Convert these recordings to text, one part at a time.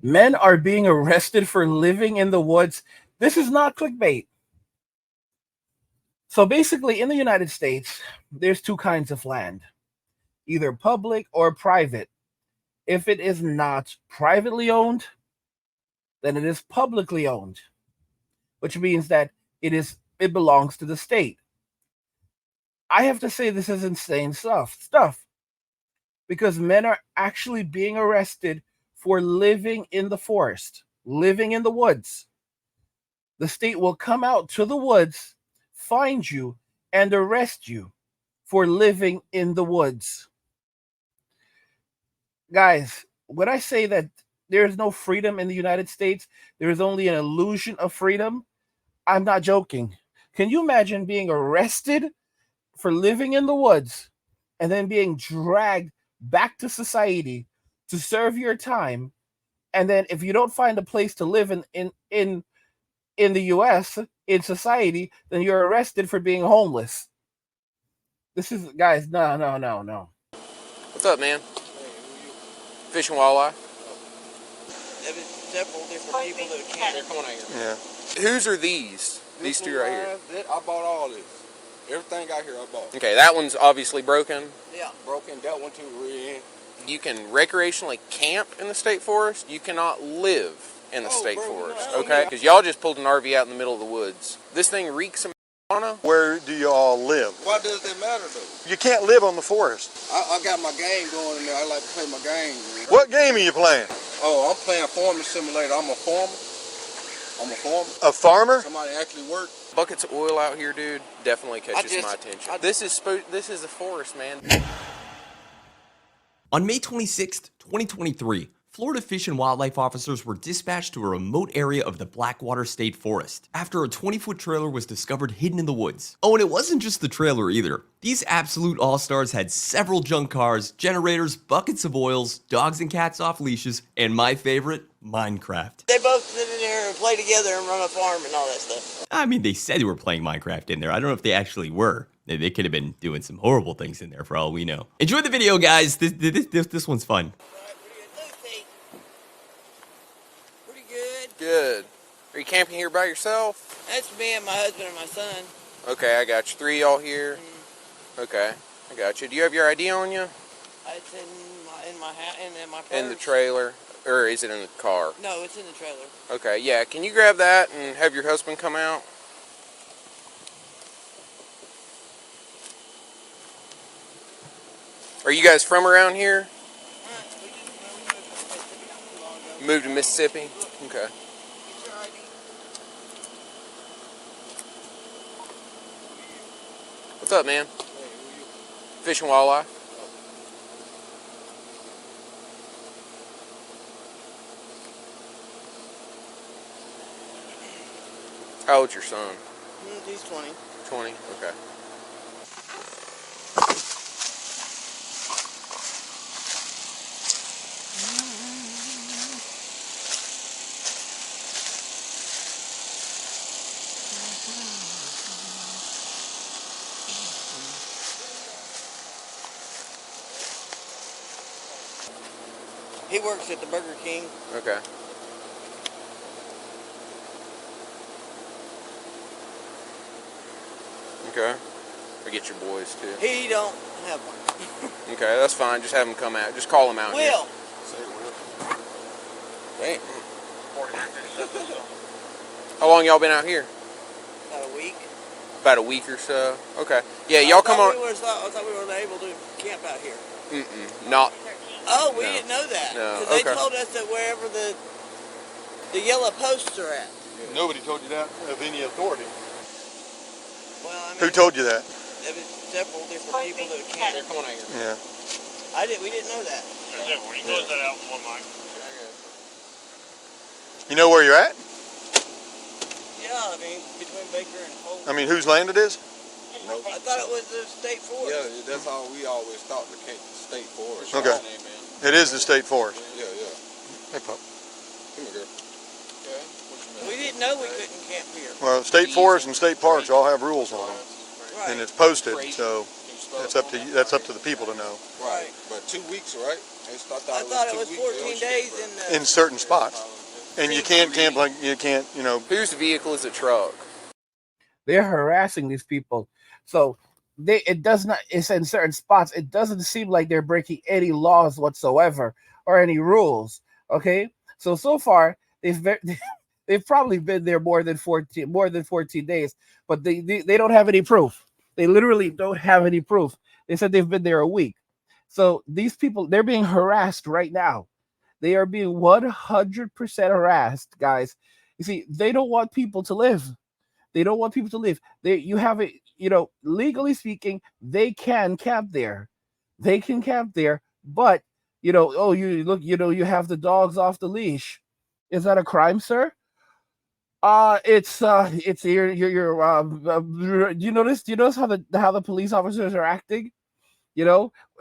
Men are being arrested for living in the woods. This is not clickbait. So basically, in the United States, there's two kinds of land, either public or private. If it is not privately owned, then it is publicly owned, which means that it belongs to the state. I have to say this is insane stuff because men are actually being arrested for living in the forest, living in the woods. The state will come out to the woods, find you, and arrest you for living in the woods. Guys, when I say that there is no freedom in the United States, there is only an illusion of freedom, I'm not joking. Can you imagine being arrested for living in the woods and then being dragged back to society to serve your time? And then if you don't find a place to live in the US, in society, then you're arrested for being homeless. This is, guys, no. What's up, man? Fish and wildlife? There's several different people that can't. Come on out here. Yeah. Whose are these? These two right here. I bought all this. Everything out here I bought. Okay, that one's obviously broken. Yeah. Broken. That one too. Really. You can recreationally camp in the state forest. You cannot live in the state forest. Okay? Because y'all just pulled an RV out in the middle of the woods. This thing reeks of marijuana. Where do y'all live? Why does that matter though? You can't live on the forest. I got my game going in there. I like to play my game. What game are you playing? Oh, I'm playing Farming Simulator. I'm a farmer. A farmer? Somebody actually work. Buckets of oil out here, dude, definitely catches my attention. This is the forest, man. On May 26, 2023, Florida Fish and Wildlife officers were dispatched to a remote area of the Blackwater State Forest after a 20-foot trailer was discovered hidden in the woods. Oh, and it wasn't just the trailer either. These absolute all-stars had several junk cars, generators, buckets of oils, dogs and cats off leashes, and my favorite, Minecraft. They both sit in there and play together and run a farm and all that stuff. I mean, they said they were playing Minecraft in there. I don't know if they actually were. They could have been doing some horrible things in there for all we know. Enjoy the video, guys. This one's fun. Pretty good. Good. Are you camping here by yourself? That's me and my husband and my son. Okay, I got you. 3 y'all here. Okay, I got you. Do you have your ID on you? It's in my hat and in my purse. In the trailer, or is it in the car? No, it's in the trailer. Okay, yeah. Can you grab that and have your husband come out? Are you guys from around here? You moved to Mississippi? Okay. What's up, man? Fish and wildlife? How old's your son? He's 20. 20? Okay. He works at the Burger King. Okay. Okay. Or get your boys too. He don't have one. Okay, that's fine. Just have them come out. Just call them out here. Will. Damn. How long y'all been out here? About a week. About a week or so. Okay. Yeah, y'all come on. I thought we were able to camp out here. Not. Oh, we didn't know that. No, Because okay. they told us that wherever the yellow posts are at. Yeah. Nobody told you that of any authority. Well, I mean, Who told you that? There was several different people that can't. Come on out here. Yeah. We didn't know that. You know where you're at? Yeah, I mean, between Baker and Holt. I mean, whose land it is? I thought it was the state forest. Yeah, that's how we always thought the state forest. Okay. It is the state forest. Yeah. Hey, Pop. Come here, girl. Okay. We didn't know we couldn't camp here. Well, state forests and state parks all have rules on them, Right. and it's posted, so that's up to the people to know. Right. But 2 weeks, right? I thought it was 14 days In certain spots. And you can't camp like you can't, you know. Whose vehicle is a truck? They're harassing these people. So it does not, it's in certain spots. It doesn't seem like they're breaking any laws whatsoever or any rules. Okay. So far they've probably been there more than 14 days, but they don't have any proof. They literally don't have any proof. They said they've been there a week. So these people, they're being harassed right now. They are being 100% harassed, guys. You see, they don't want people to live. They don't want people to live. You have it, legally speaking, they can camp there. They can camp there, but oh, you look, you have the dogs off the leash. Is that a crime, sir? It's do you notice? Do you notice how the police officers are acting? It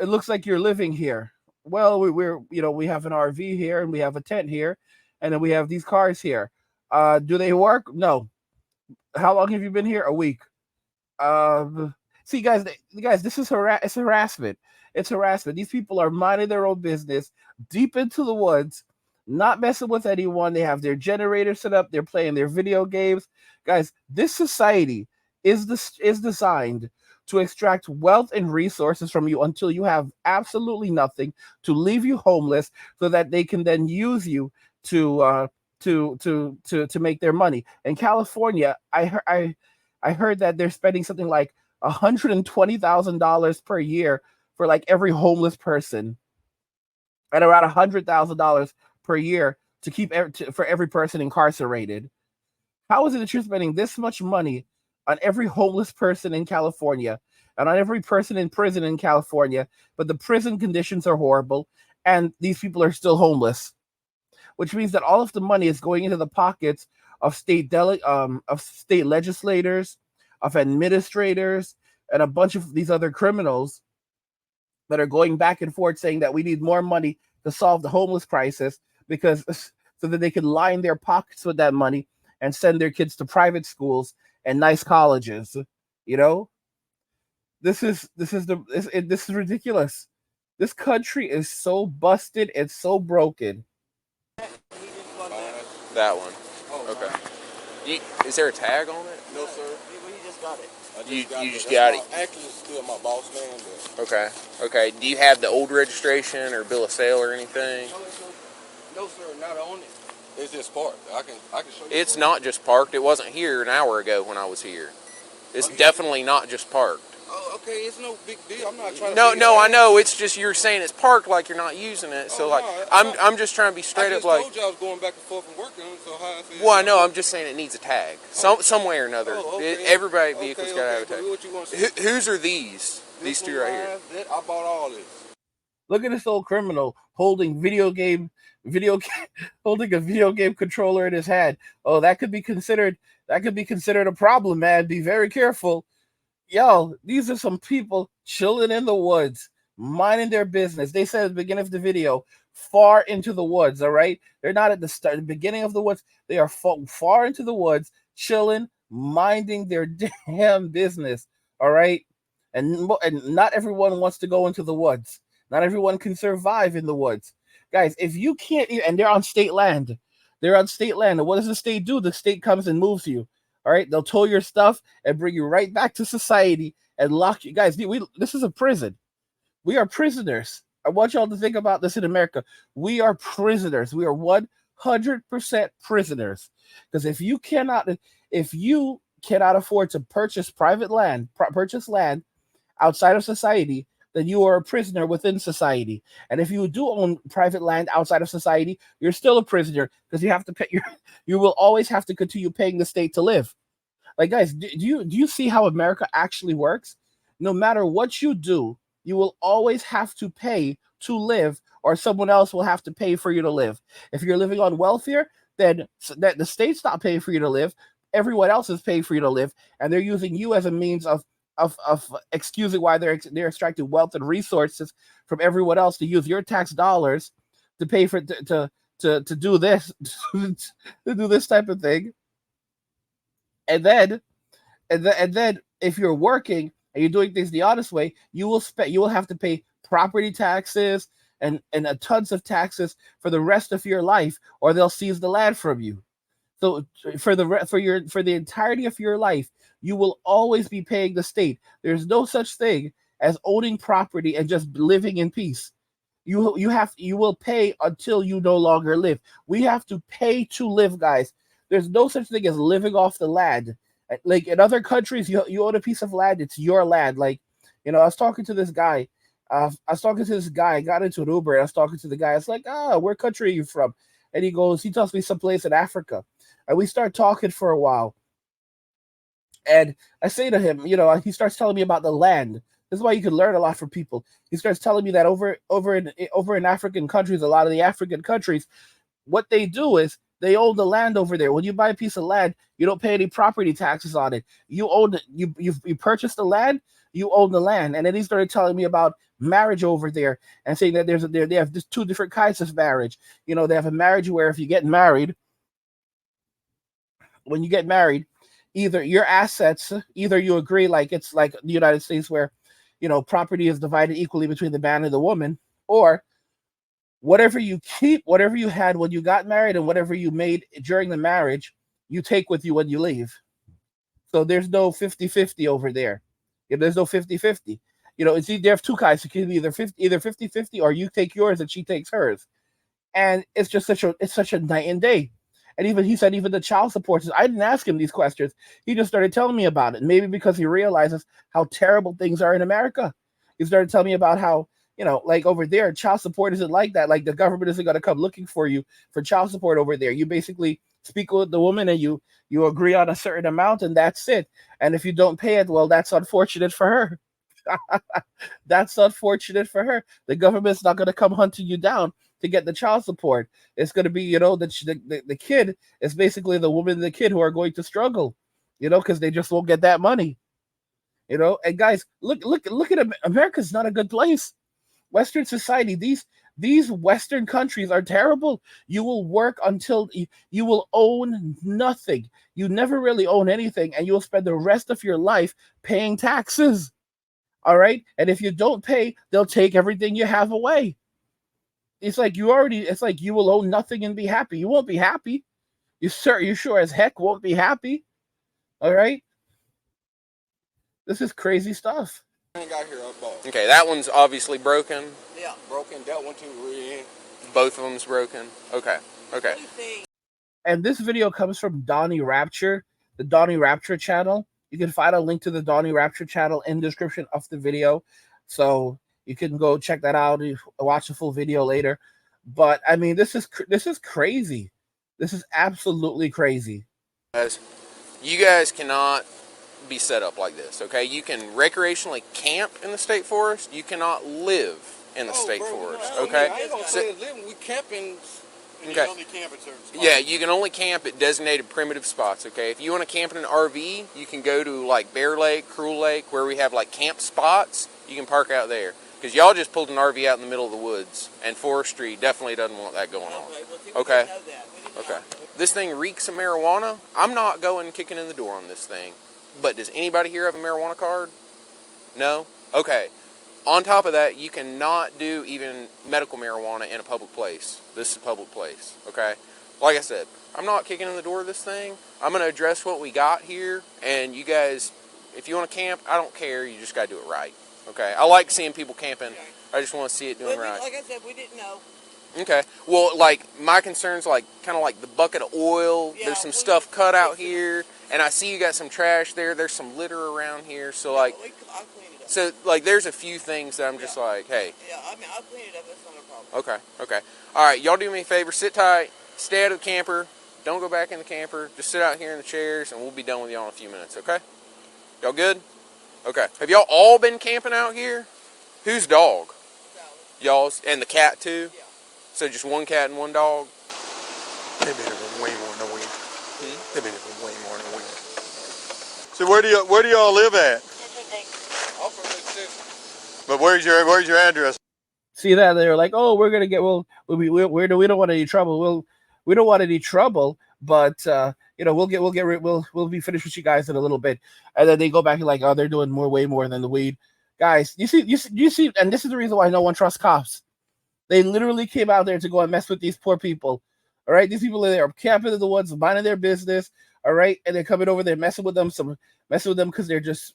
looks like you're living here. Well, we have an RV here and we have a tent here, and then we have these cars here. Do they work? No. How long have you been here? A week. See, guys, this is it's harassment. It's harassment. These people are minding their own business, deep into the woods, not messing with anyone. They have their generator set up. They're playing their video games. Guys, this society is designed to extract wealth and resources from you until you have absolutely nothing, to leave you homeless, so that they can then use you to make their money. In California, I heard that they're spending something like $120,000 per year for like every homeless person, and around $100,000 per year to keep for every person incarcerated. How is it that you're spending this much money on every homeless person in California and on every person in prison in California, but the prison conditions are horrible and these people are still homeless? Which means that all of the money is going into the pockets of state legislators, of administrators, and a bunch of these other criminals that are going back and forth saying that we need more money to solve the homeless crisis, because so that they can line their pockets with that money and send their kids to private schools and nice colleges. This is ridiculous. This country is so busted. It's so broken. That one. Okay. Is there a tag on it? No, sir. We just got it. You just got it. Actually, still my boss man. But Okay. Do you have the old registration or bill of sale or anything? no, sir, not on it. It's just parked. I can show you. It's not just parked. It wasn't here an hour ago when I was here. It's definitely not just parked. Oh, okay. It's no big deal. I'm not trying to. No, I know. It's just you're saying it's parked like you're not using it. So like, no, I'm just trying to be straight I up just like. told you I was going back and forth and working. So how I feel. Well, I know. I'm just saying it needs a tag. Some way or another. Oh, okay. Everybody vehicle's got to have a tag. What you want to say? Whose are these? These two right here. I bought all this. Look at this old criminal holding holding a video game controller in his hand. Oh, that could be considered a problem, man. Be very careful. Yo, these are some people chilling in the woods, minding their business. They said at the beginning of the video, far into the woods, all right? They're not at the beginning of the woods. They are far into the woods, chilling, minding their damn business, all right? And not everyone wants to go into the woods. Not everyone can survive in the woods. Guys, if you can't, and they're on state land. They're on state land. And what does the state do? The state comes and moves you. All right, they'll tow your stuff and bring you right back to society and lock you. Guys, this is a prison. We are prisoners. I want y'all to think about this in America. We are prisoners. We are 100% prisoners. Because if you cannot afford to purchase land outside of society, then you are a prisoner within society. And if you do own private land outside of society, you're still a prisoner, because you have to pay. You will always have to continue paying the state to live. Like, guys, do you see how America actually works? No matter what you do, you will always have to pay to live, or someone else will have to pay for you to live. If you're living on welfare, then the state's not paying for you to live. Everyone else is paying for you to live, and they're using you as a means of excusing why they're extracting wealth and resources from everyone else to use your tax dollars to pay for to do this to do this type of thing. And then if you're working and you're doing things the honest way, you will have to pay property taxes and tons of taxes for the rest of your life, or they'll seize the land from you. So for the entirety of your life, you will always be paying the state. There's no such thing as owning property and just living in peace. You will pay until you no longer live. We have to pay to live, guys. There's no such thing as living off the land. Like in other countries, you own a piece of land, it's your land. Like, I was talking to this guy. I got into an Uber and I was talking to the guy. It's like, where country are you from? And he tells me someplace in Africa. And we start talking for a while. And I say to him, he starts telling me about the land. This is why you can learn a lot from people. He starts telling me that over in African countries, a lot of the African countries, what they do is they own the land over there. When you buy a piece of land, you don't pay any property taxes on it. You own it. You purchase the land, you own the land. And then he started telling me about marriage over there and saying that they have just two different kinds of marriage. They have a marriage where if you get married, when you get married, either your assets, either you agree like it's like the United States where, property is divided equally between the man and the woman, or whatever you keep, whatever you had when you got married and whatever you made during the marriage, you take with you when you leave. So there's no 50-50 over there. There's no 50-50. It's there have two kinds. It can be either 50-50 or you take yours and she takes hers. And it's just such a night and day. And he said even the child support. I didn't ask him these questions. He just started telling me about it. Maybe because he realizes how terrible things are in America. He started telling me about how, like over there, child support isn't like that. Like the government isn't going to come looking for you for child support over there. You basically speak with the woman and you agree on a certain amount and that's it. And if you don't pay it, well, that's unfortunate for her. That's unfortunate for her. The government's not going to come hunting you down to get the child support. It's going to be, the kid is basically the woman and the kid who are going to struggle, because they just won't get that money. And guys, look at America's not a good place. Western society, these Western countries are terrible. You will work until you will own nothing. You never really own anything, and you will spend the rest of your life paying taxes. All right. And if you don't pay, they'll take everything you have away. It's like you will own nothing and be happy. You won't be happy. You sure as heck won't be happy. All right. This is crazy stuff. Okay, that one's obviously broken. Yeah. Broken. That one too. Really. Both of them's broken. Okay. And this video comes from Donnie Rapture, the Donnie Rapture channel. You can find a link to the Donnie Rapture channel in the description of the video. So you can go check that out and watch the full video later. But I mean, this is crazy. This is absolutely crazy. Guys, you guys cannot be set up like this, okay? You can recreationally camp in the state forest. You cannot live in the state forest, okay? I ain't gonna say living. We camping. Okay. You only camp at certain spots. Yeah, you can only camp at designated primitive spots, okay? If you want to camp in an RV, you can go to like Bear Lake, Cruel Lake, where we have like camp spots. You can park out there. Because y'all just pulled an RV out in the middle of the woods, and forestry definitely doesn't want that going on. Okay? Okay. This thing reeks of marijuana. I'm not going kicking in the door on this thing. But does anybody here have a marijuana card? No? Okay. On top of that, you cannot do even medical marijuana in a public place. This is a public place, okay? Like I said, I'm not kicking in the door of this thing. I'm going to address what we got here, and you guys, if you want to camp, I don't care. You just got to do it right, okay? I like seeing people camping. I just want to see it doing right. Like I said, we didn't know. Okay. Well, like, my concern's like, kind of like the bucket of oil. Yeah, There's some stuff cut out here, and I see you got some trash there. There's some litter around here, so like... I'll clean it up. So, like, there's a few things that I'm just like, hey. Yeah, I mean, I'll clean it up. That's not a problem. Okay. All right, y'all do me a favor. Sit tight. Stay out of the camper. Don't go back in the camper. Just sit out here in the chairs, and we'll be done with y'all in a few minutes, okay? Y'all good? Okay. Have y'all all been camping out here? Whose dog? Y'all's? And the cat, too? Yeah. So just one cat and one dog? They've been here way more than a week. They've been here for way more than a week. So where do y'all live at? But where's your address? See that they're like, oh, we're gonna get we don't want any trouble. We don't want any trouble, but we'll be finished with you guys in a little bit. And then they go back and like, oh, they're doing way more than the weed. Guys, you see, and this is the reason why no one trusts cops. They literally came out there to go and mess with these poor people. All right, these people are camping in the woods, minding their business. All right, and they're coming over there messing with them, because they're just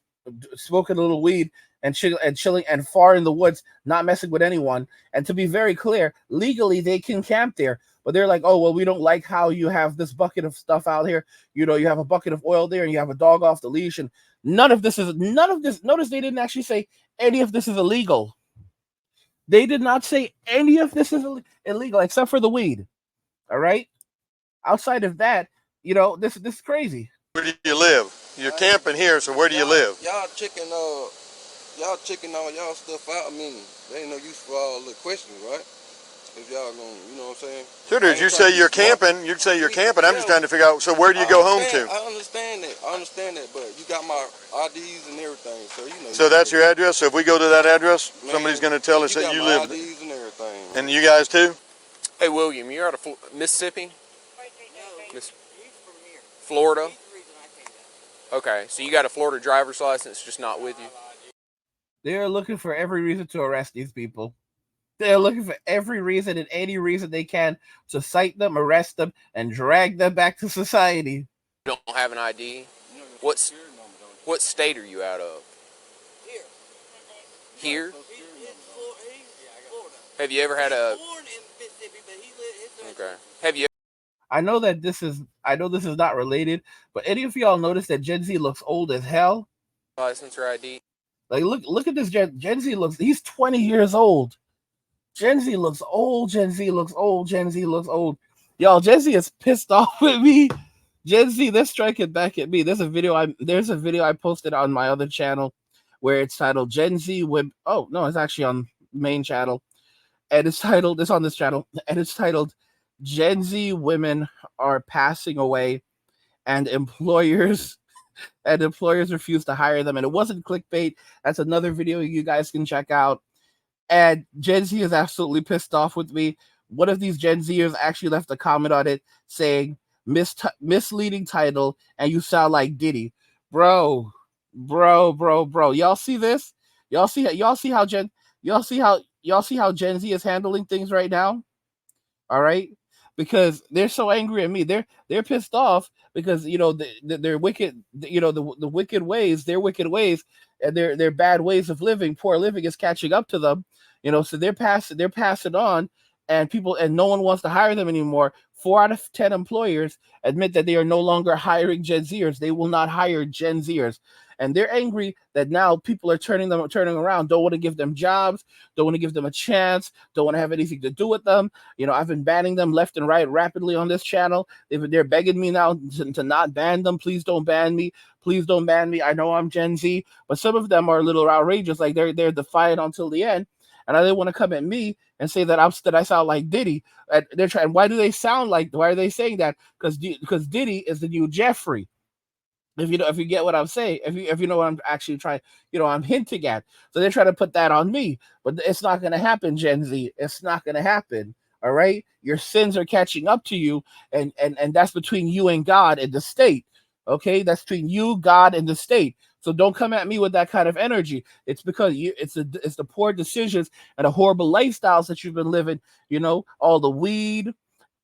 smoking a little weed and chilling and far in the woods, not messing with anyone. And to be very clear, legally they can camp there, but they're like, oh well, we don't like how you have this bucket of stuff out here. You know, you have a bucket of oil there, and you have a dog off the leash, and none of this. Notice they didn't actually say any of this is illegal. They did not say any of this is illegal except for the weed. All right. Outside of that, this is crazy. Where do you live? You're camping here, so where do you live? Y'all checking all y'all stuff out. I mean, there ain't no use for all the questions, right? If y'all gonna, you know what I'm saying? Sure, dude. You say you're camping. You say you're camping. I'm just trying to figure out. So where do you go home to? I understand that, but you got my IDs and everything, so you know. So that's your address. So if we go to that address, somebody's going to tell us that you live there. IDs and everything. And you guys too? Hey, William, you're out of Mississippi? No, he's from here. Florida? He's the reason I came down. Okay, so you got a Florida driver's license, just not with you? They're looking for every reason to arrest these people. They're looking for every reason and any reason they can to cite them, arrest them, and drag them back to society. You don't have an ID? What state are you out of? Here. Here? He's Florida. Have you ever had a... He's born in Mississippi, but he lives... Okay. Have you... I know this is not related, but any of y'all notice that Gen Z looks old as hell? License or ID? Like, look at this Gen Z he's 20 years old. Gen Z looks old. Gen Z looks old. Gen Z looks old. Y'all, Gen Z is pissed off with me. Gen Z, they're striking back at me. There's a video I posted on my other channel where it's titled Gen Z Women. Oh no, it's actually on main channel, and it's on this channel, and it's titled Gen Z Women Are Passing Away, and employers refuse to hire them. And it wasn't clickbait. That's another video you guys can check out. And Gen Z is absolutely pissed off with me. One of these Gen Zers actually left a comment on it saying, misleading title, and you sound like Diddy. Bro. Y'all see this? Y'all see how Gen Z is handling things right now? All right? Because they're so angry at me. They're pissed off because their wicked, the wicked ways, their wicked ways, and their bad ways of living, poor living is catching up to them. So they're passing on, and no one wants to hire them anymore. 4 out of 10 employers admit that they are no longer hiring Gen Zers. They will not hire Gen Zers. And they're angry that now people are turning around, don't want to give them jobs, don't want to give them a chance, don't want to have anything to do with them. I've been banning them left and right rapidly on this channel. They're begging me now to not ban them. Please don't ban me. Please don't ban me. I know I'm Gen Z, but some of them are a little outrageous. Like they're defiant until the end. And they want to come at me and say that I sound like Diddy. And they're trying. Why are they saying that? Because Diddy is the new Jeffrey. If you get what I'm saying, if you know what I'm actually trying, I'm hinting at. So they're trying to put that on me, but it's not going to happen, Gen Z. It's not going to happen. All right, your sins are catching up to you, and that's between you and God and the state. Okay, that's between you, God, and the state. So don't come at me with that kind of energy. It's because it's the poor decisions and the horrible lifestyles that you've been living. All the weed,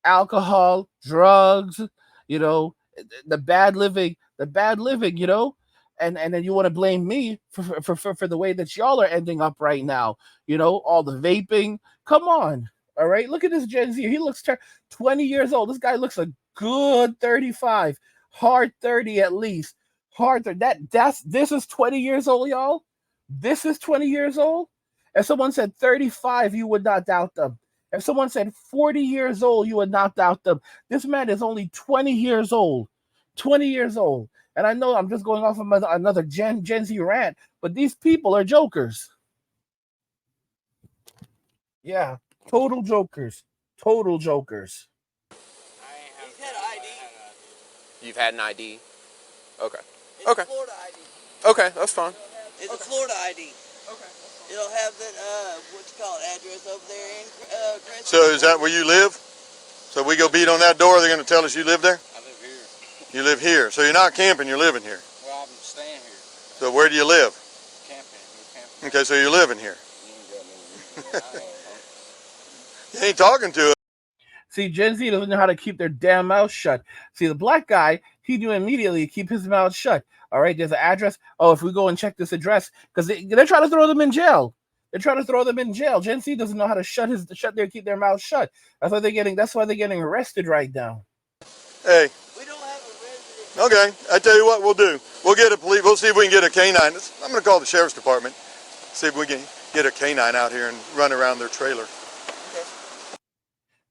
alcohol, drugs. The bad living. And then you want to blame me for the way that y'all are ending up right now. All the vaping. Come on. All right. Look at this Gen Z. He looks 20 years old. This guy looks a good 35, hard 30 at least. Hard 30. This is 20 years old, y'all. This is 20 years old. If someone said 35, you would not doubt them. If someone said 40 years old, you would not doubt them. This man is only 20 years old. 20 years old. And I know I'm just going off of another Gen Z rant, but these people are jokers. Yeah, total jokers. Total jokers. He's had an ID. You've had an ID? Okay. It's Okay. a Florida ID. Okay, that's fine. It's a Florida ID. Okay. It'll have the address over there in Chris. So is that where you live? So we go beat on that door, they're going to tell us you live there? I live here. You live here. So you're not camping, you're living here. Well, I'm staying here. So where do you live? Camping. Okay, so you're living here. You ain't got no reason. You ain't talking to us. See, Gen Z doesn't know how to keep their damn mouth shut. See, the black guy, he knew immediately to keep his mouth shut. All right, there's an address. Oh, if we go and check this address, because they're trying to throw them in jail. They're trying to throw them in jail. Gen Z doesn't know how to keep their mouth shut. That's why they're getting arrested right now. Hey, We don't have a resident. okay, I tell you what we'll do. We'll get a police, we'll see if we can get a canine. I'm going to call the sheriff's department, see if we can get a canine out here and run around their trailer.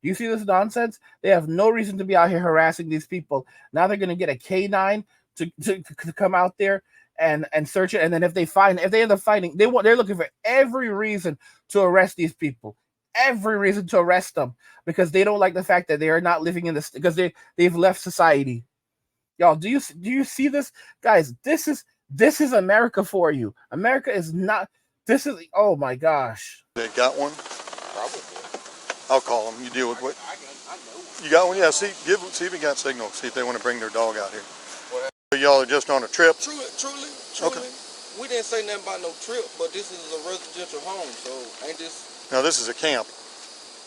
You see this nonsense? They have no reason to be out here harassing these people. Now they're going to get a canine to come out there and search it. And then if they end up finding, they're looking for every reason to arrest these people. Every reason to arrest them because they don't like the fact that they are not living in this, because they've left society. Y'all, do you see this? Guys, this is America for you. America is not, oh my gosh. They got one? Probably. I'll call them. You deal with what? I know. You got one? Yeah, see if you got signal. See if they want to bring their dog out here. Y'all are just on a trip? Truly. Okay. We didn't say nothing about no trip, but this is a residential home, so ain't this? Now this is a camp.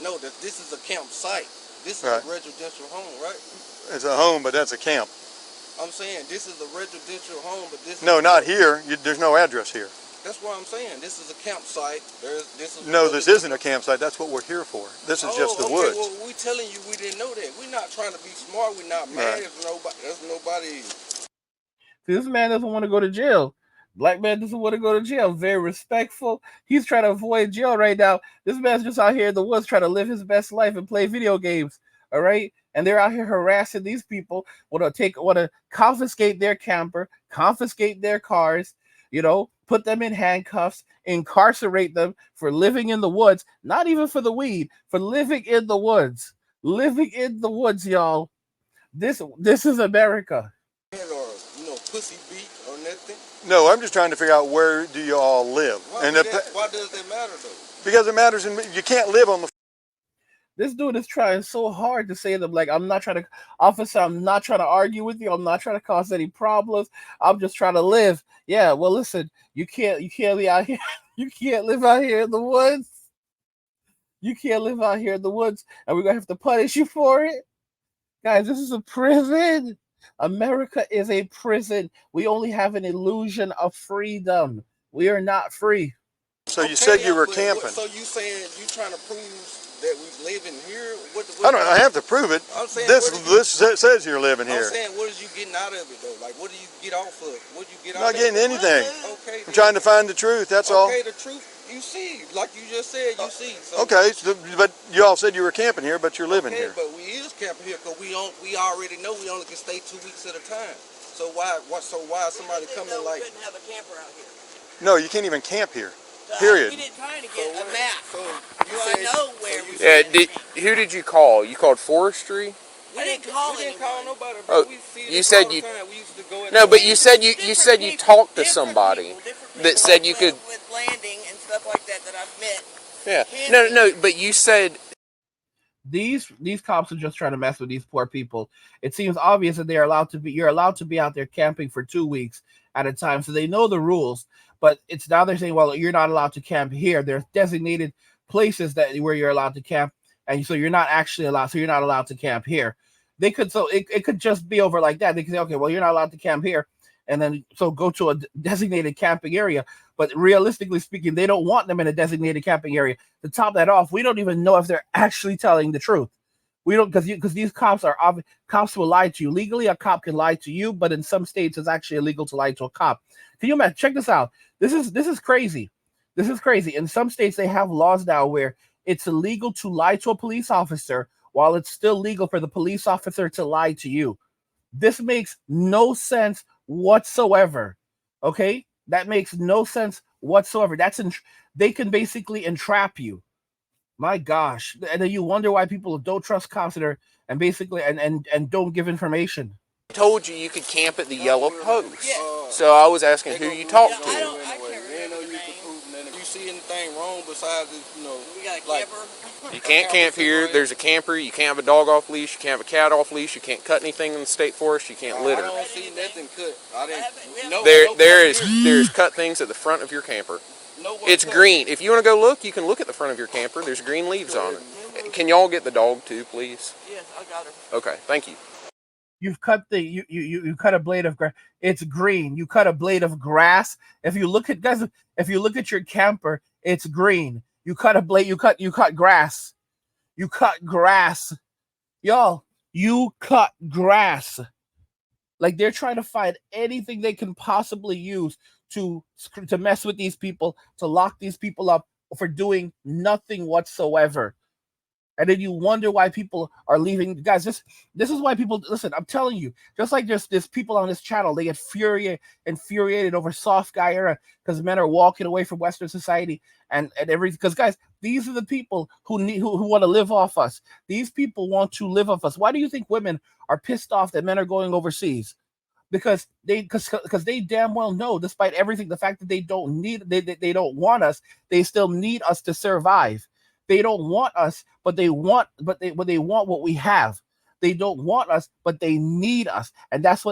No, this is a campsite. This is Right. a residential home, right? It's a home, but that's a camp. I'm saying this is a residential home, but this. No, not here. There's no address here. That's what I'm saying. This is a campsite. No, this isn't a campsite. That's what we're here for. This is just the woods. Well, we telling you we didn't know that. We're not trying to be smart. We're not mad. Right. There's nobody. This man doesn't want to go to jail. Black man doesn't want to go to jail. Very respectful. He's trying to avoid jail right now. This man's just out here in the woods trying to live his best life and play video games. All right. And they're out here harassing these people, want to confiscate their camper, confiscate their cars, put them in handcuffs, incarcerate them for living in the woods, not even for the weed, for living in the woods. Living in the woods, y'all. This is America. Or pussy beat or nothing. No, I'm just trying to figure out where do you all live. Why does that matter though? Because it matters, you can't live on the. This dude is trying so hard to say to them, like, officer, I'm not trying to argue with you. I'm not trying to cause any problems. I'm just trying to live. Yeah, well, listen, you can't be out here. You can't live out here in the woods. You can't live out here in the woods, and we're going to have to punish you for it. Guys, this is a prison. America is a prison. We only have an illusion of freedom. We are not free. So you said you were camping. So you saying you trying to prove that we live in here? I have to prove it. I'm saying, this says you're living here. I'm saying, what is you getting out of it though? Like, what do you get off of? What do you get I'm not getting anything. Okay. I'm trying to find the truth. That's all. Okay, the truth. You see, like you just said, you see. So, okay, but you all said you were camping here, but you're living here. But we is camping here because we already know we only can stay 2 weeks at a time. So why is somebody coming like? We couldn't have a camper out here. No, you can't even camp here. Period. We didn't try to get a map. So I know where we. Yeah. Who did you call? You called forestry? We didn't call nobody. Oh, we see you said you. We used to go No, but you said you talked to somebody that said you could. With landing and stuff like that I've met. Yeah. No. But you said these cops are just trying to mess with these poor people. It seems obvious that you're allowed to be out there camping for 2 weeks at a time, so they know the rules. But it's now they're saying, well, you're not allowed to camp here. There's designated places where you're allowed to camp, and so you're not actually allowed. So you're not allowed to camp here. They could it could just be over like that. They could say, okay, well, you're not allowed to camp here, and then so go to a designated camping area. But realistically speaking, they don't want them in a designated camping area. To top that off, we don't even know if they're actually telling the truth. We don't, because these cops will lie to you. Legally, a cop can lie to you, but in some states, it's actually illegal to lie to a cop. Can you imagine? Check this out. This is crazy. This is crazy. In some states, they have laws now where it's illegal to lie to a police officer while it's still legal for the police officer to lie to you. This makes no sense whatsoever. Okay? That makes no sense whatsoever. They can basically entrap you. My gosh. And then you wonder why people don't trust cops and basically don't give information. I told you could camp at the Yellow Post. Yeah. So I was asking who you talked to. I can't remember the name. You see anything wrong besides we got a camper. You can't camp here. There's a camper. You can't have a dog off leash. You can't have a cat off leash. You can't cut anything in the state forest. You can't litter. I don't see nothing cut. I didn't. There's cut things at the front of your camper. It's green. If you want to go look, you can look at the front of your camper. There's green leaves on it. Can y'all get the dog too, please? Yes, I got her. Okay, thank you. You've cut you cut a blade of grass. It's green. You cut a blade of grass. If you look at guys, if you look at your camper, it's green. You cut a blade. You cut grass. You cut grass, y'all. You cut grass. Like they're trying to find anything they can possibly use to mess with these people, to lock these people up for doing nothing whatsoever. And then you wonder why people are leaving. Guys, this is why people listen. I'm telling you, just like there's people on this channel, they get infuriated over soft guy era because men are walking away from Western society and everything. Because guys, these are the people who want to live off us. These people want to live off us. Why do you think women are pissed off that men are going overseas? Because they damn well know, despite everything, the fact that they don't want us, they still need us to survive. They don't want us, but they want what we have. They don't want us, but they need us, and that's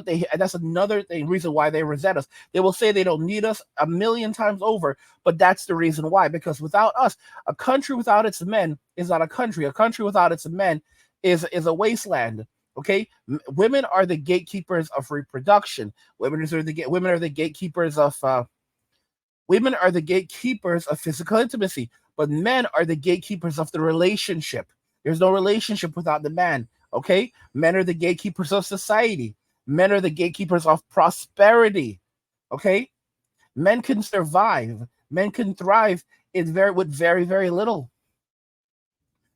another reason why they resent us. They will say they don't need us a million times over, but that's the reason why. Because without us, a country without its men is not a country. A country without its men is a wasteland. Okay, women are the gatekeepers of reproduction. Women are the gatekeepers of physical intimacy. But men are the gatekeepers of the relationship. There's no relationship without the man. Okay, men are the gatekeepers of society. Men are the gatekeepers of prosperity. Okay, men can survive. Men can thrive with very, very little.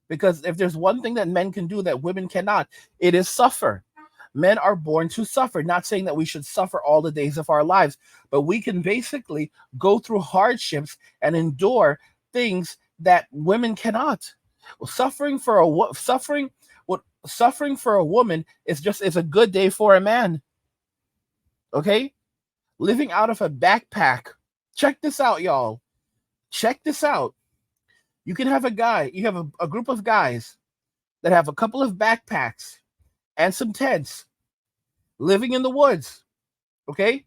Because if there's one thing that men can do that women cannot, it is suffer. Men are born to suffer. Not saying that we should suffer all the days of our lives, but we can basically go through hardships and endure things that women cannot. Suffering for a woman is a good day for a man. Okay, living out of a backpack. Check this out, y'all. Check this out. You can have you have a group of guys that have a couple of backpacks and some tents living in the woods. Okay,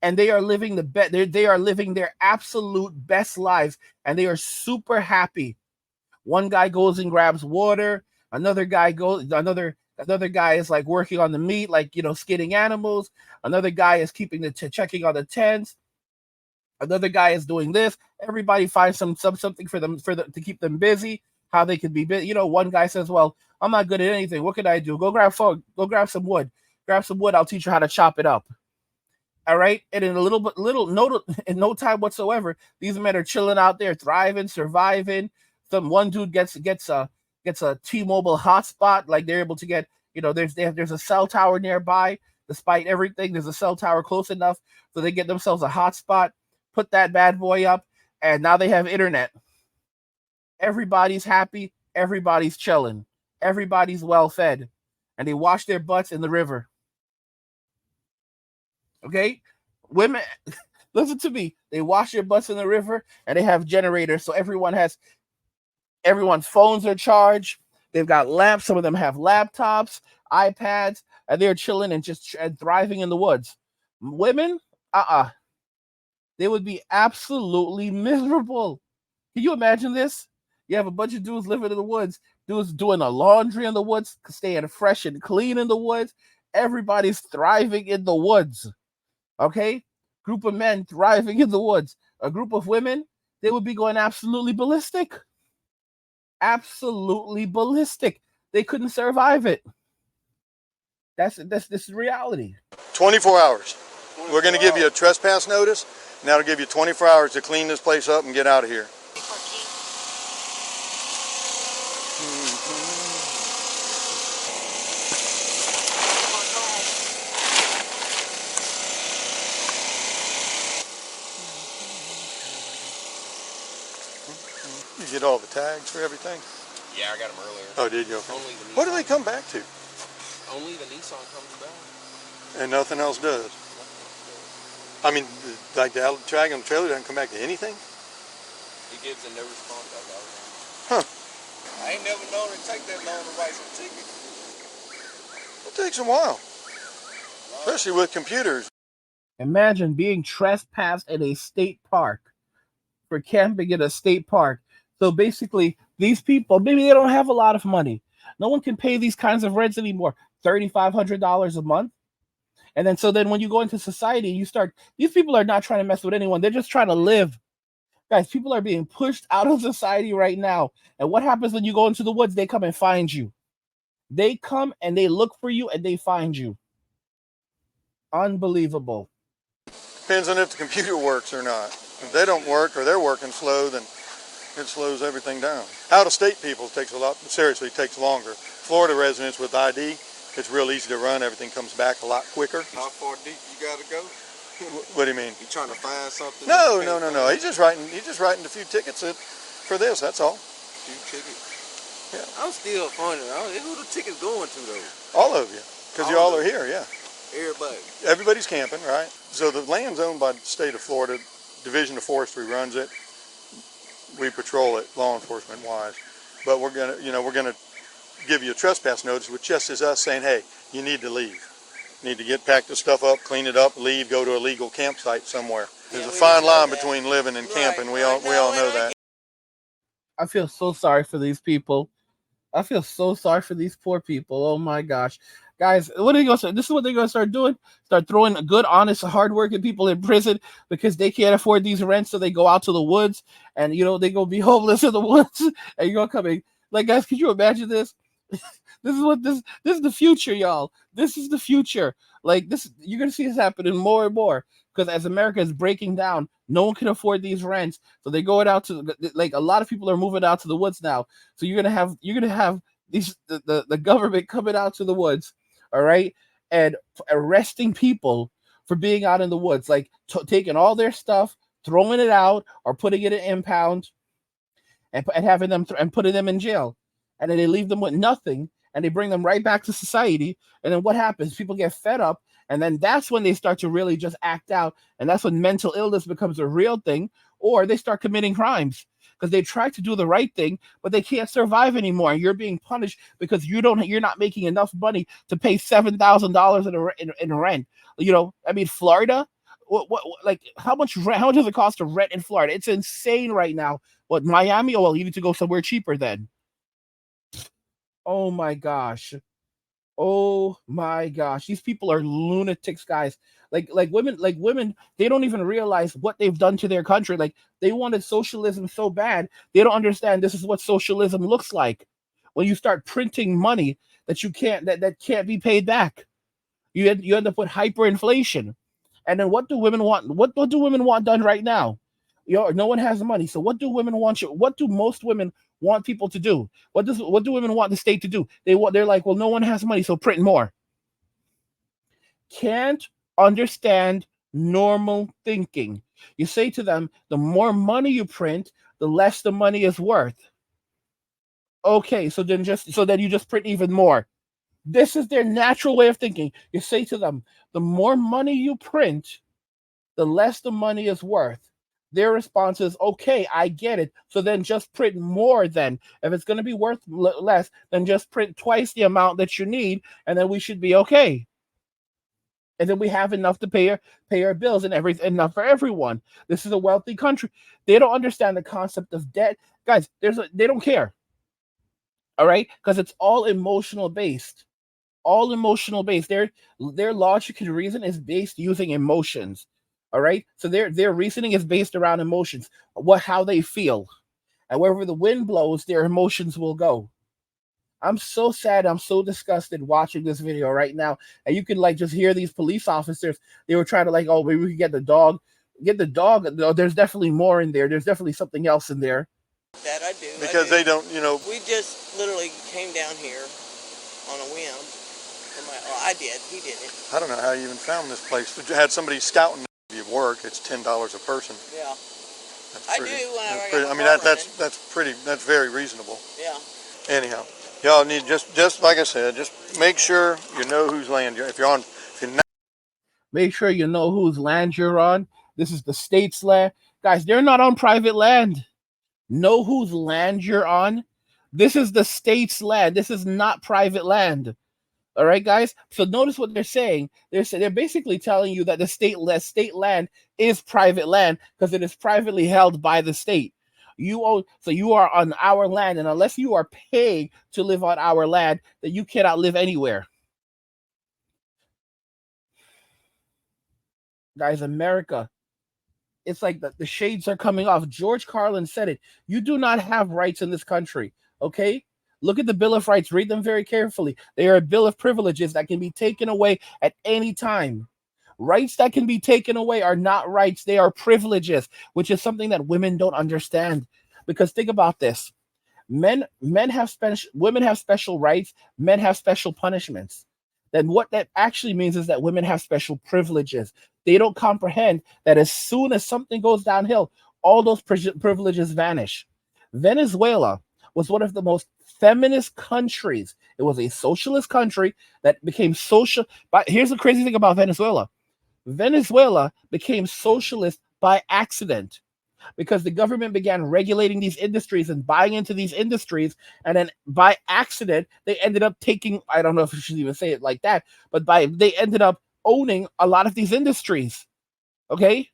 and they are living they are living their absolute best lives, and they are super happy. One guy goes and grabs water. Another guy is like working on the meat, like skinning animals. Another guy is checking on the tents. Another guy is doing this. Everybody finds something for them to keep them busy. How they can be busy. One guy says, "Well, I'm not good at anything. What can I do? Go grab some wood. Grab some wood. I'll teach you how to chop it up." All right, and in in no time whatsoever, these men are chilling out there, thriving, surviving. One dude gets a T-Mobile hotspot, like they're able to get. There's a cell tower nearby. Despite everything, there's a cell tower close enough so they get themselves a hotspot, put that bad boy up, and now they have internet. Everybody's happy. Everybody's chilling. Everybody's well fed, and they wash their butts in the river. Okay, women, listen to me. They wash their butts in the river, and they have generators, so everyone's phones are charged. They've got lamps. Some of them have laptops, iPads, and they're chilling and just thriving in the woods. Women, they would be absolutely miserable. Can you imagine this? You have a bunch of dudes living in the woods, dudes doing the laundry in the woods, staying fresh and clean in the woods. Everybody's thriving in the woods. Okay? Group of men thriving in the woods. A group of women, they would be going absolutely ballistic. Absolutely ballistic. They couldn't survive it. This is reality. 24 hours. We're going to give you a trespass notice, and that'll give you 24 hours to clean this place up and get out of here. You get all the tags for everything? Yeah, I got them earlier. Oh, did you? Okay. What do they come back to? Only the Nissan comes back. And nothing else does? I mean, like the tag on the trailer doesn't come back to anything? It gives a no response back out. Huh. I ain't never known it take that long to write some ticket. It takes a while. Especially with computers. Imagine being trespassed in a state park for camping in a state park. So basically, these people, maybe they don't have a lot of money. No one can pay these kinds of rents anymore. $3,500 a month. And then so then when you go into society, you start, these people are not trying to mess with anyone. They're just trying to live. Guys, people are being pushed out of society right now. And what happens when you go into the woods? They come and find you. They come and they look for you and they find you. Unbelievable. Depends on if the computer works or not. If they don't work or they're working slow, then it slows everything down. Out-of-state people takes a lot, seriously, takes longer. Florida residents with ID, it's real easy to run. Everything comes back a lot quicker. How far deep you gotta go? What do you mean? You trying to find something? No. He's just writing a few tickets for this. That's all. Few tickets. Yeah. I'm still wondering who the tickets going to though. All of you, because you all are here. Yeah. Everybody. Everybody's camping, right? So the land's owned by the state of Florida. Division of Forestry runs it. We patrol it, law enforcement wise. But we're gonna give you a trespass notice, which just is us saying, hey, you need to leave. You need to pack the stuff up, clean it up, leave, go to a legal campsite somewhere. There's a fine line between living and camping. We all know that. I feel so sorry for these people. I feel so sorry for these poor people. Oh my gosh. Guys, what are they going to start? This is what they're going to start doing. Start throwing good, honest, hardworking people in prison because they can't afford these rents. So they go out to the woods and, they go be homeless in the woods. And you're going to come in. Like, guys, could you imagine this? This is the future, y'all. This is the future. Like this, you're going to see this happening more and more because as America is breaking down, no one can afford these rents. So they're going out to, like, a lot of people are moving out to the woods now. So you're going to have these, the government coming out to the woods. All right, and arresting people for being out in the woods, like taking all their stuff, throwing it out, or putting it in impound, and having them and putting them in jail, and then they leave them with nothing, and they bring them right back to society. And then what happens? People get fed up, and then that's when they start to really just act out, and that's when mental illness becomes a real thing, or they start committing crimes. Because they try to do the right thing, but they can't survive anymore. And you're being punished because you're not making enough money to pay $7,000 in rent. Florida. Like how much does it cost to rent in Florida? It's insane right now. What, Miami? Oh well, you need to go somewhere cheaper then. Oh my gosh. Oh my gosh, these people are lunatics, guys. Like women, they don't even realize what they've done to their country. Like they wanted socialism so bad, they don't understand this is what socialism looks like. When you start printing money that you can't that can't be paid back, you end up with hyperinflation. And then what do women want? What do women want done right now? No one has money. So what do women want? What do most women want people to do? What do women want the state to do? They're like, well, no one has money, so print more. Can't understand normal thinking. You say to them, the more money you print, the less the money is worth. Okay, so then you just print even more. This is their natural way of thinking. You say to them, the more money you print, the less the money is worth. Their response is, okay, I get it. So then just print more then. If it's going to be worth less, then just print twice the amount that you need, and then we should be okay. And then we have enough to pay our bills and enough for everyone. This is a wealthy country. They don't understand the concept of debt. Guys, they don't care. All right? Because it's all emotional based. All emotional based. Their logic and reason is based using emotions. All right, so their reasoning is based around emotions, how they feel, and wherever the wind blows, their emotions will go. I'm so sad. I'm so disgusted watching this video right now, and you can just hear these police officers. They were trying to oh, maybe we can get the dog. No, there's definitely more in there. There's definitely something else in there. That I do. Because they don't, We just literally came down here on a whim. I did. He did it. I don't know how you even found this place. You had somebody scouting. You work, it's $10 a person. Yeah, I do. That's very reasonable. Yeah. Anyhow, y'all need just like I said, just make sure you know whose land you're. If you're not, make sure you know whose land you're on. This is the state's land, guys. They're not on private land. Know whose land you're on. This is the state's land. This is not private land. All right, guys. So notice what they're saying. They're basically telling you that the state land is private land because it is privately held by the state. You are on our land, and unless you are paying to live on our land, then you cannot live anywhere. Guys, America, it's like the shades are coming off. George Carlin said it. You do not have rights in this country. Okay? Look at the Bill of Rights. Read them very carefully. They are a bill of privileges that can be taken away at any time. Rights that can be taken away are not rights, they are privileges, which is something that women don't understand. Because think about this. Men have special women have special rights, men have special punishments. Then what that actually means is that women have special privileges. They don't comprehend that as soon as something goes downhill, all those privileges vanish. Venezuela was one of the most feminist countries. It was a socialist country that became social. But here's the crazy thing about Venezuela. Venezuela became socialist by accident because the government began regulating these industries and buying into these industries. And then by accident, they ended up taking, I don't know if I should even say it like that, but they ended up owning a lot of these industries. Okay.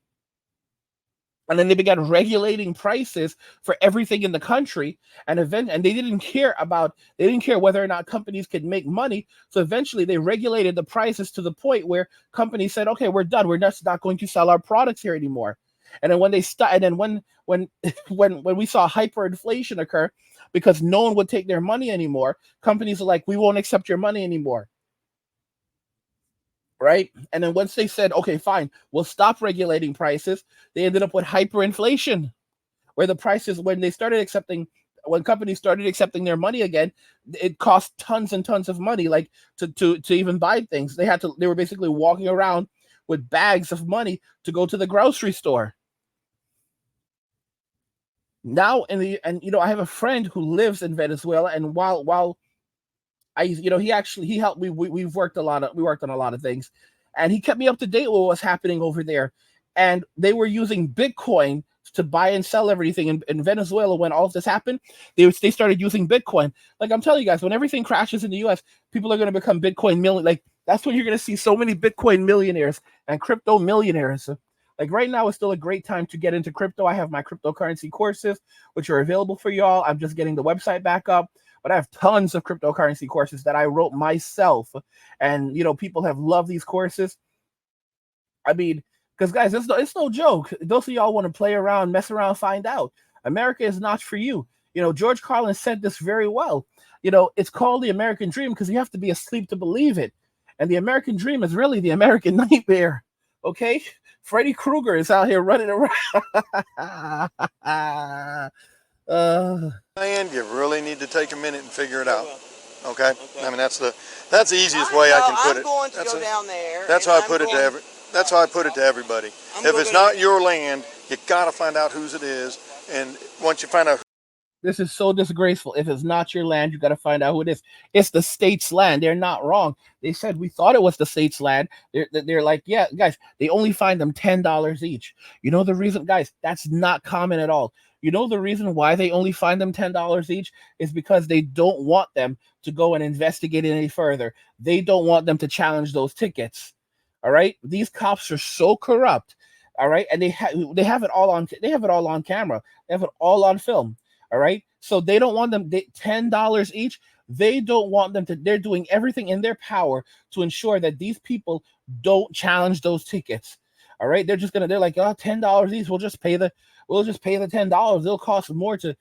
And then they began regulating prices for everything in the country, and they didn't care whether or not companies could make money. So eventually, they regulated the prices to the point where companies said, "Okay, we're done. We're just not going to sell our products here anymore." And then when when we saw hyperinflation occur because no one would take their money anymore, companies are like, "We won't accept your money anymore." Right? And then once they said, okay, fine, we'll stop regulating prices, they ended up with hyperinflation, where the prices, when companies started accepting their money again, it cost tons and tons of money, like to even buy things. They were basically walking around with bags of money to go to the grocery store. Now I have a friend who lives in Venezuela, and while he helped me. We worked on a lot of things, and he kept me up to date with what's happening over there. And they were using Bitcoin to buy and sell everything in Venezuela. When all of this happened, they started using Bitcoin. Like I'm telling you guys, when everything crashes in the U.S., people are going to become Bitcoin million. Like that's when you're going to see so many Bitcoin millionaires and crypto millionaires. Like right now is still a great time to get into crypto. I have my cryptocurrency courses, which are available for y'all. I'm just getting the website back up, but I have tons of cryptocurrency courses that I wrote myself. And, people have loved these courses. I mean, because guys, it's no joke. Those of y'all want to play around, mess around, find out. America is not for you. George Carlin said this very well. It's called the American dream because you have to be asleep to believe it. And the American dream is really the American nightmare. Okay? Freddy Krueger is out here running around. And you really need to take a minute and figure it out. Okay? Okay. I mean, that's the easiest way I can put it. I'm going to go down there. That's how I put it to That's how I put it to everybody. If it's not your land, you got to find out whose it is. And once you find out, this is so disgraceful. If it's not your land, you got to find out who it is. It's the state's land. They're not wrong. They said we thought it was the state's land. They're like, yeah, guys, they only find them $10 each. You know the reason, guys? That's not common at all. You know the reason why they only find them $10 each is because they don't want them to go and investigate it any further. They don't want them to challenge those tickets. All right, these cops are so corrupt. All right, and they have it all on camera. They have it all on film. All right, so they don't want them $10 each. They don't want them to. They're doing everything in their power to ensure that these people don't challenge those tickets. All right, they're like, oh, $10 each. We'll just pay the $10. It'll cost more to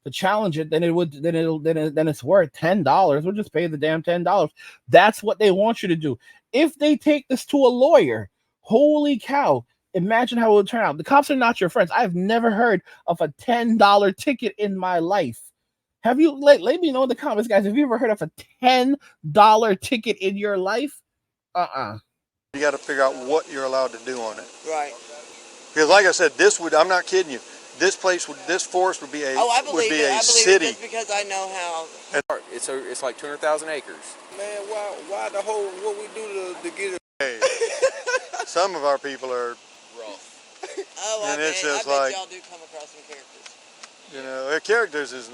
challenge it than it's worth. $10. We'll just pay the damn $10. That's what they want you to do. If they take this to a lawyer, holy cow, imagine how it would turn out. The cops are not your friends. I've never heard of a $10 ticket in my life. Have you? Let me know in the comments, guys. Have you ever heard of a $10 ticket in your life? you got to figure out what you're allowed to do on it. Right. Because like I said, I'm not kidding you. This forest would be a city. Just because I know how. It's like 200,000 acres. Man, why the whole what we do to get it? Hey, some of our people are Rough. Oh, and it's just I bet like, y'all do come across some characters. their characters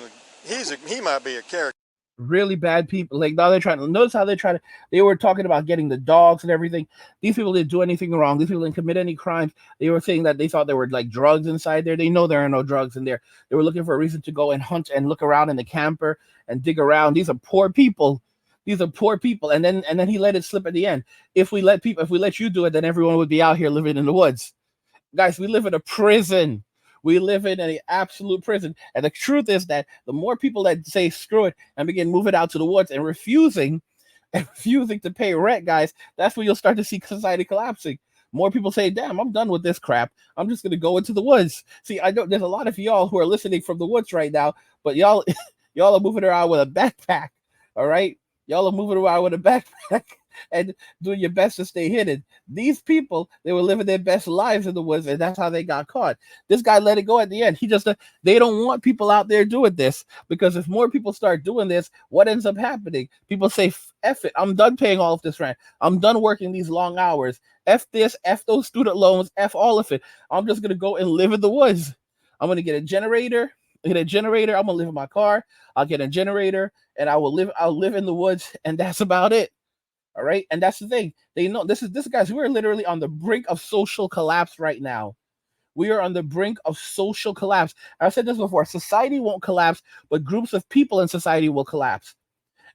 he might be a character. really bad people. Like now they're trying to notice how they were talking about getting the dogs and everything. These people didn't do anything wrong. These people didn't commit any crimes. They were saying that they thought there were like drugs inside there. They know there are no drugs in there. They were looking for a reason to go and hunt and look around in the camper and dig around. These are poor people. These are poor people. And then he let it slip at the end. If we let you do it, then everyone would be out here living in the woods. Guys, we live in a prison. We live in an absolute prison. And the truth is that the more people that say screw it and begin moving out to the woods and refusing to pay rent, guys, that's when you'll start to see society collapsing. More people say, damn, I'm done with this crap. I'm just gonna go into the woods. See, I know there's a lot of y'all who are listening from the woods right now, but y'all y'all are moving around with a backpack. All right. Y'all are moving around with a backpack and doing your best to stay hidden. These people, they were living their best lives in the woods, and that's how they got caught. This guy let it go at the end. He just, they don't want people out there doing this, because if more people start doing this, what ends up happening? People say, F it, I'm done paying all of this rent. I'm done working these long hours. F this, F those student loans, F all of it. I'm just going to go and live in the woods. I'm going to get a generator. I'm gonna live in my car. I'll get a generator and I'll live in the woods, and that's about it. All right. And that's the thing. They know this guys, we're literally on the brink of social collapse right now. We are on the brink of social collapse. I've said this before. Society won't collapse, but groups of people in society will collapse.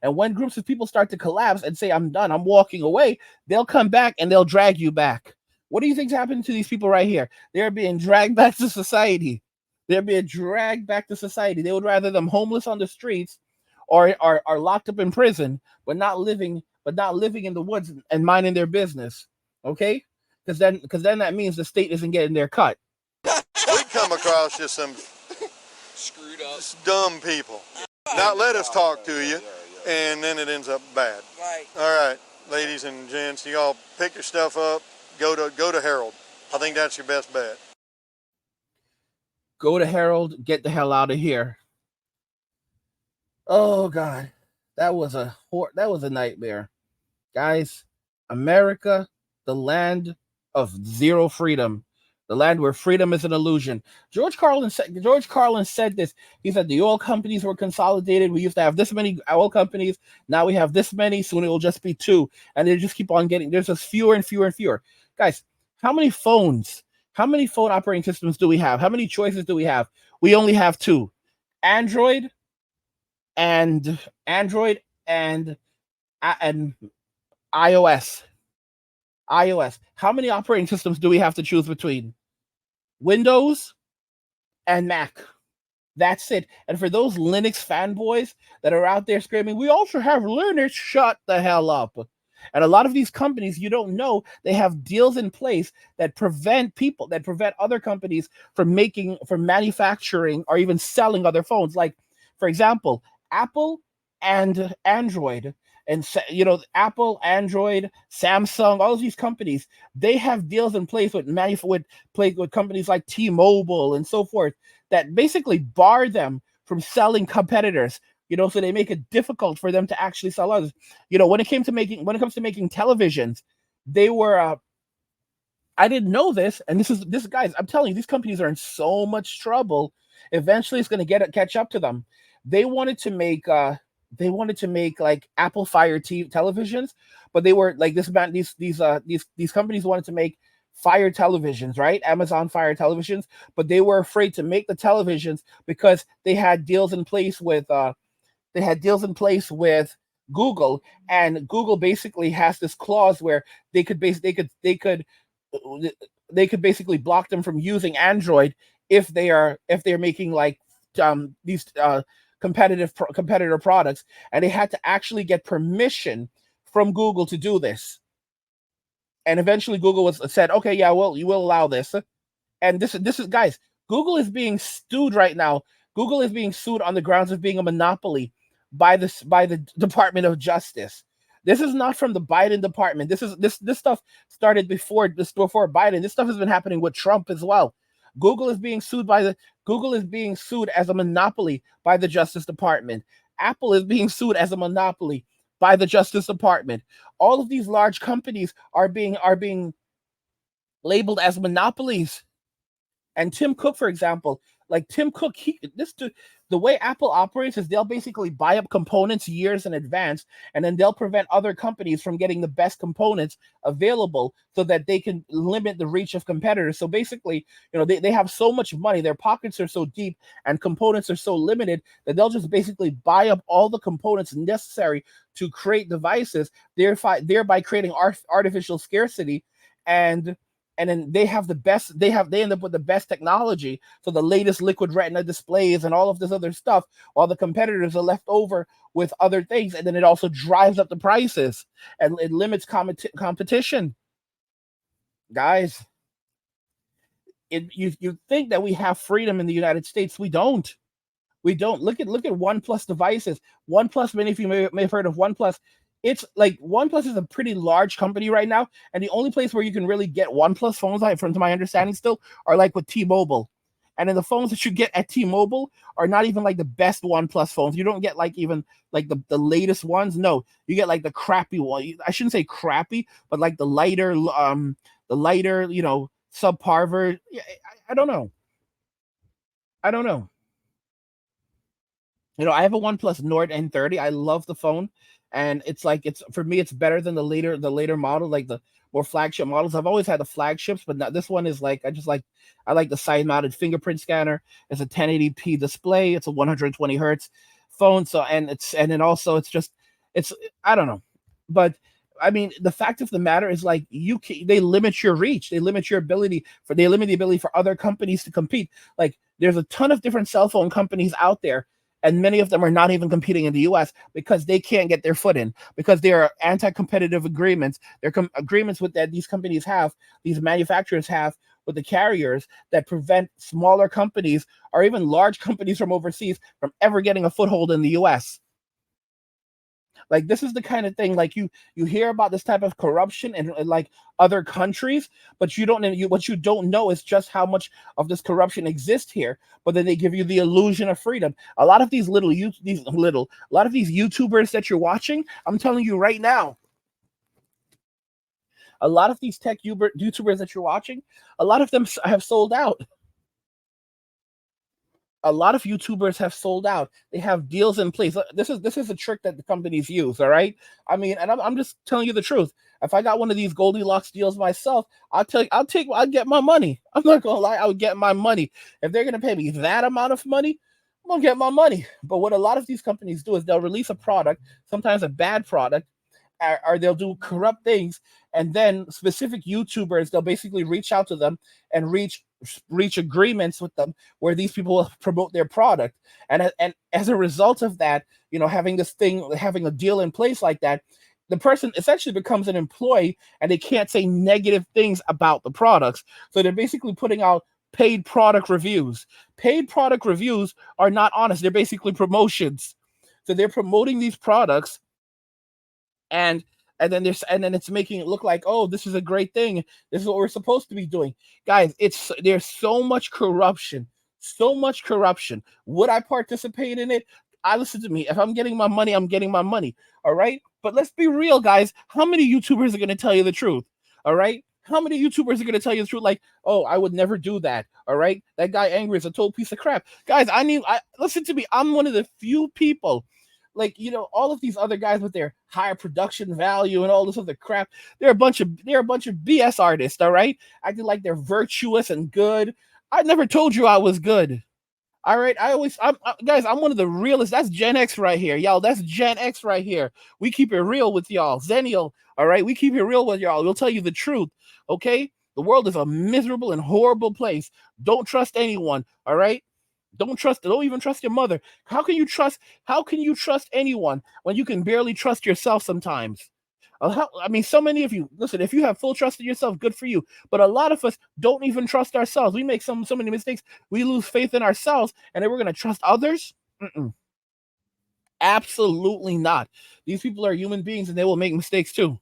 And when groups of people start to collapse and say, I'm done, I'm walking away, they'll come back and they'll drag you back. What do you think's happening to these people right here? They're being dragged back to society. They're being dragged back to society. They would rather them homeless on the streets or are locked up in prison, but not living in the woods and minding their business. Okay? Because then that means the state isn't getting their cut. We come across just some Screwed up. dumb people. Not let us talk to you, and then it ends up bad. Right. All right, ladies and gents, you all pick your stuff up. Go to Harold. I think that's your best bet. Go to Harold. Get the hell out of here. Oh God, that was a nightmare, guys. America, the land of zero freedom, the land where freedom is an illusion. George Carlin said this. He said the oil companies were consolidated. We used to have this many oil companies. Now we have this many. Soon it will just be two, and they just keep on getting. There's just fewer and fewer and fewer. Guys, how many phone operating systems do we have? How many choices do we have? We only have two: Android and iOS. How many operating systems do we have to choose between? Windows and Mac. That's it. And for those Linux fanboys that are out there screaming, we also have Linux, shut the hell up. And a lot of these companies, you don't know, they have deals in place that prevent other companies from manufacturing or even selling other phones. Like, for example, Apple and Android, and Apple, Android, Samsung, all of these companies, they have deals in place with companies like T-Mobile and so forth that basically bar them from selling competitors. So they make it difficult for them to actually sell others. When it comes to making televisions, they were. I didn't know this, and this guys. I'm telling you, these companies are in so much trouble. Eventually, it's going to catch up to them. They wanted to make like Apple Fire televisions, but they were like these companies wanted to make Fire televisions, right? Amazon Fire televisions, but they were afraid to make the televisions because they had deals in place with Google, and Google basically has this clause where they could basically block them from using Android if they're making like these competitor products, and they had to actually get permission from Google to do this. And eventually Google said, okay, yeah, well, you will allow this. And this is guys, Google is being sued right now. Google is being sued on the grounds of being a monopoly by the Department of Justice. This is not from the Biden department. This stuff started before Biden. This stuff has been happening with Trump as well. Google is being sued as a monopoly by the Justice Department. Apple is being sued as a monopoly by the Justice Department. All of these large companies are being labeled as monopolies. And Tim Cook, for example, Like Tim Cook, the way Apple operates is they'll basically buy up components years in advance, and then they'll prevent other companies from getting the best components available so that they can limit the reach of competitors. So basically, they have so much money, their pockets are so deep, and components are so limited that they'll just basically buy up all the components necessary to create devices, thereby creating artificial scarcity. And then they have the best, they end up with the best technology, so the latest liquid retina displays and all of this other stuff, while the competitors are left over with other things. And then it also drives up the prices and it limits competition. Guys, you think that we have freedom in the United States. We don't. Look at OnePlus devices. OnePlus, many of you may have heard of OnePlus. It's like OnePlus is a pretty large company right now, and the only place where you can really get OnePlus phones, from to my understanding, still are like with T-Mobile. And then the phones that you get at T-Mobile are not even like the best OnePlus phones. You don't get like even like the latest ones. No, you get like the crappy one. I shouldn't say crappy, but like the lighter, subpar version. I don't know. I don't know. I have a OnePlus Nord N30. I love the phone, and it's for me, it's better than the later model, like the more flagship models. I've always had the flagships, but not, this one is like I like the side mounted fingerprint scanner. It's a 1080p display. It's a 120 hertz phone. So and then also it's I don't know, but I mean, the fact of the matter is, like, they limit your reach, they limit the ability for other companies to compete. Like, there's a ton of different cell phone companies out there, and many of them are not even competing in the US because they can't get their foot in, because there are anti-competitive agreements. There are agreements that these manufacturers have with the carriers, that prevent smaller companies or even large companies from overseas from ever getting a foothold in the US. Like, this is the kind of thing, like, you hear about this type of corruption in like other countries, but what you don't know is just how much of this corruption exists here. But then they give you the illusion of freedom. A lot of these YouTubers that you're watching, I'm telling you right now, a lot of these tech YouTubers that you're watching, a lot of them have sold out. A lot of YouTubers have sold out. They have deals in place. This is a trick that the companies use. All right. I mean, and I'm just telling you the truth. If I got one of these Goldilocks deals myself, I'll get my money. I'm not gonna lie, I would get my money. If they're gonna pay me that amount of money, I'm gonna get my money. But what a lot of these companies do is they'll release a product, sometimes a bad product, or they'll do corrupt things, and then specific YouTubers, they'll basically reach out to them and reach agreements with them where these people will promote their product. And as a result of that, having a deal in place like that, the person essentially becomes an employee, and they can't say negative things about the products. So they're basically putting out paid product reviews. Paid product reviews are not honest. They're basically promotions. So they're promoting these products, and then it's making it look like, oh, this is a great thing, this is what we're supposed to be doing. Guys, there's so much corruption, so much corruption. Would I participate in it? Listen to me, if I'm getting my money, I'm getting my money. All right, but let's be real, guys. How many YouTubers are going to tell you the truth? All right, how many YouTubers are going to tell you the truth, like, oh, I would never do that? All right, that guy Angry is a total piece of crap. Guys, listen to me, I'm one of the few people, like, all of these other guys with their higher production value and all this other crap, they're a bunch of BS artists. All right, acting like they're virtuous and good. I never told you I was good. All right, guys, I'm one of the realest. That's Gen X right here, y'all. That's Gen X right here. We keep it real with y'all. Zennial, all right, we keep it real with y'all. We'll tell you the truth. Okay, the world is a miserable and horrible place. Don't trust anyone. All right, don't even trust your mother. How can you trust anyone when you can barely trust yourself sometimes? I mean, so many of you, listen, if you have full trust in yourself, good for you. But a lot of us don't even trust ourselves. We make so many mistakes. We lose faith in ourselves, and then we're going to trust others? Mm-mm. Absolutely not. These people are human beings, and they will make mistakes too.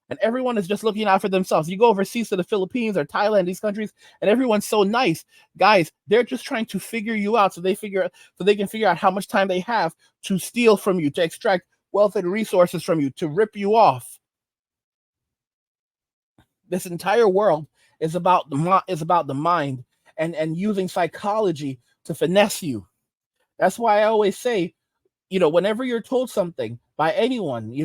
And everyone is just looking out for themselves. You go overseas to the Philippines or Thailand, these countries, and everyone's so nice. Guys, they're just trying to figure you out, so they can figure out how much time they have to steal from you, to extract wealth and resources from you, to rip you off. This entire world is about the mind, and using psychology to finesse you. That's why I always say, whenever you're told something by anyone,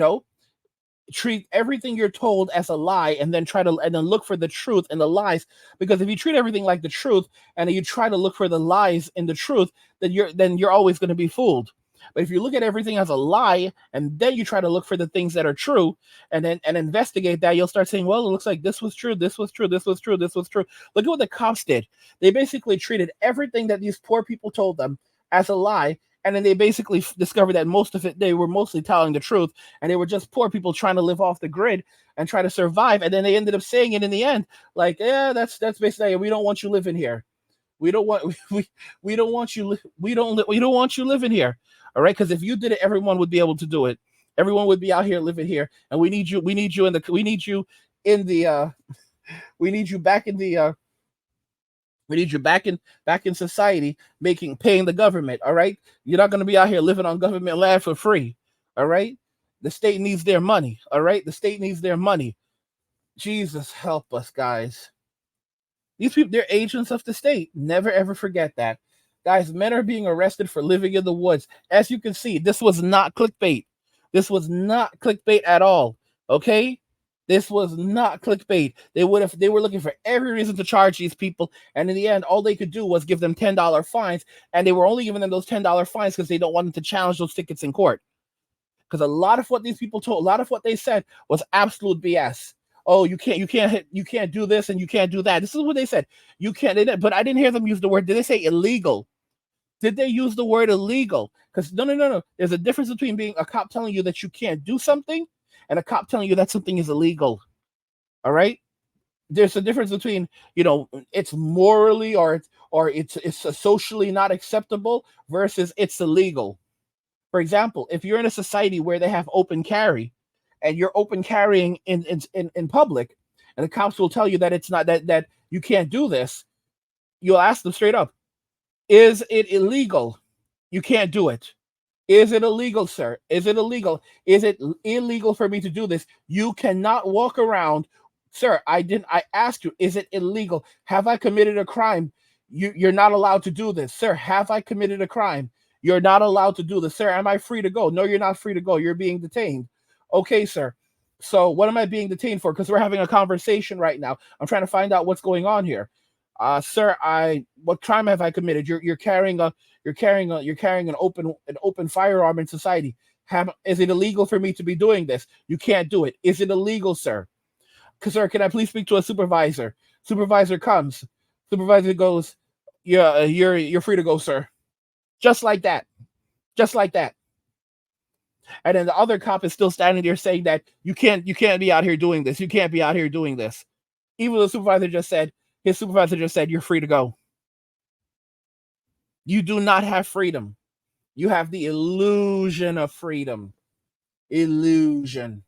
treat everything you're told as a lie, and then look for the truth in the lies. Because if you treat everything like the truth and you try to look for the lies in the truth, then you're always going to be fooled. But if you look at everything as a lie and then you try to look for the things that are true and then investigate that, you'll start saying, well, it looks like this was true, this was true, this was true, this was true. Look at what the cops did. They basically treated everything that these poor people told them as a lie, and then they basically discovered that most of it, they were mostly telling the truth, and they were just poor people trying to live off the grid and try to survive. And then they ended up saying it in the end, like, yeah, that's basically, we don't want you living here. We don't want we don't want you we don't want you living here. All right, because if you did it, everyone would be able to do it. Everyone would be out here living here, and we need you in the we need you in the we need you back in the we need you back in society, paying the government. All right, you're not going to be out here living on government land for free. All right, the state needs their money. All right, the state needs their money. Jesus help us, guys. These people, they're agents of the state. Never ever forget that, guys. Men are being arrested for living in the woods. As you can see, this was not clickbait. This was not clickbait at all. Okay. This was not clickbait. They were looking for every reason to charge these people, and in the end, all they could do was give them $10 fines, and they were only giving them those $10 fines because they don't want them to challenge those tickets in court. Because a lot of what these people told, a lot of what they said was absolute BS. Oh, you can't do this and you can't do that. This is what they said. You can't, but I didn't hear them use the word. Did they say illegal? Did they use the word illegal? Because no. There's a difference between being a cop telling you that you can't do something and a cop telling you that something is illegal. All right? There's a difference between, it's morally or it's socially not acceptable versus it's illegal. For example, if you're in a society where they have open carry and you're open carrying in public, and the cops will tell you that it's not that you can't do this, you'll ask them straight up, is it illegal? You can't do it. Is it illegal, sir? Is it illegal? Is it illegal for me to do this? You cannot walk around, sir. I asked you, is it illegal? Have I committed a crime? You're not allowed to do this, sir. Have I committed a crime? You're not allowed to do this, sir. Am I free to go? No, you're not free to go. You're being detained. Okay, sir. So what am I being detained for? Because we're having a conversation right now. I'm trying to find out what's going on here. Sir, what crime have I committed? You're carrying an open firearm in society. Is it illegal for me to be doing this? You can't do it. Is it illegal, sir? Sir, can I please speak to a supervisor? Supervisor comes. Supervisor goes, yeah, you're free to go, sir. Just like that. Just like that. And then the other cop is still standing there saying that you can't be out here doing this. You can't be out here doing this. Even though his supervisor just said, you're free to go. You do not have freedom. You have the illusion of freedom. Illusion.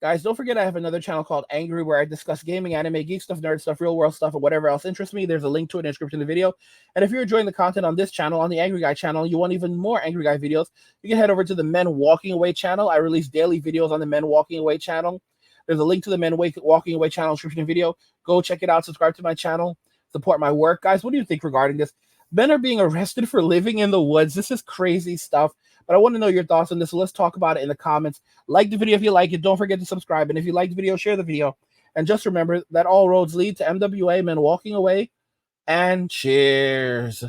Guys, don't forget I have another channel called Angry where I discuss gaming, anime, geek stuff, nerd stuff, real world stuff, and whatever else interests me. There's a link to it in the description of the video. And if you're enjoying the content on this channel, on the Angry Guy channel, you want even more Angry Guy videos, you can head over to the Men Walking Away channel. I release daily videos on the Men Walking Away channel. There's a link to the Men Walking Away channel description video. Go check it out. Subscribe to my channel. Support my work. Guys, what do you think regarding this? Men are being arrested for living in the woods. This is crazy stuff. But I want to know your thoughts on this. So let's talk about it in the comments. Like the video if you like it. Don't forget to subscribe. And if you like the video, share the video. And just remember that all roads lead to MWA, Men Walking Away. And cheers.